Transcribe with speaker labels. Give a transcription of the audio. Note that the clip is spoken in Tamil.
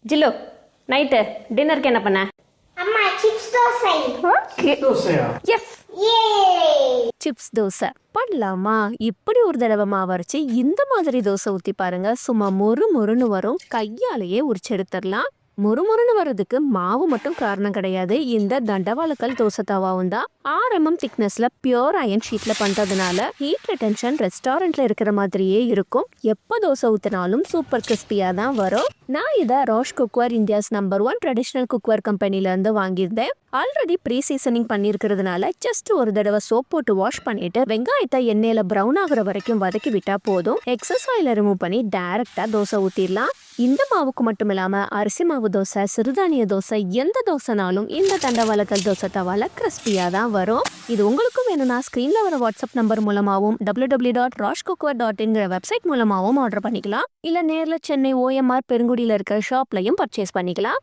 Speaker 1: ஜில்லு நைட்டு டின்னருக்கு என்ன பண்ண?
Speaker 2: அம்மா chips dosa.
Speaker 1: Okay yes chips dosa பண்ணலாமா? இப்படி ஒரு தடவை மாவு அரைச்சி இந்த மாதிரி தோசை ஊற்றி பாருங்க. சும்மா மொறு மொறுன்னு வரும். கையாலேயே உரிச்சு எடுத்துடலாம். முறுமுறுன்னு வர்றதுக்கு மாவு மட்டும் காரணம் கிடையாது. இந்த தண்டவாளக்கல் தோசை தவாவும் தான் 6mm திக்னஸ்ல பியூர் அயன் ஷீட்ல பண்றதுனால ஹீட் ரிட்டென்ஷன் ரெஸ்டாரண்ட்ல இருக்கிற மாதிரியே இருக்கும். எப்போ தோசை ஊத்தினாலும் சூப்பர் கிறிஸ்பியா தான் வரும். நான் இதை Rosh cookware India's number 1 traditional cookware கம்பெனில இருந்து வாங்கியிருந்தேன். ஆல்ரெடி ப்ரீ சீசனிங் பண்ணியிருக்கிறதுனால ஜஸ்ட் ஒரு தடவை சோப் போட்டு வாஷ் பண்ணிட்டு வெங்காயத்தை எண்ணெயில ப்ரௌன் ஆகுற வரைக்கும் வதக்கி விட்டா போதும். எக்ஸஸ் ஆயில ரிமூவ் பண்ணி டைரக்டா தோசை ஊத்திடலாம். இந்த மாவுக்கு மட்டும் இல்லாம அரிசி மாவு தோசை, சிறுதானிய தோசை, எந்த தோசைனாலும் இந்த தண்டவாளக்கல் தோசை தவால கிறிஸ்பியா தான் வரும். இது உங்களுக்கும் வேணும்னா ஸ்கிரீன்ல வர வாட்ஸ்அப் நம்பர் மூலமாகவும் www.roshcookware.in வெப்சைட் மூலமாகவும் ஆர்டர் பண்ணிக்கலாம். இல்ல நேர்ல சென்னை OMR பெருங்குடியில இருக்க ஷாப்லயும் பர்ச்சேஸ் பண்ணிக்கலாம்.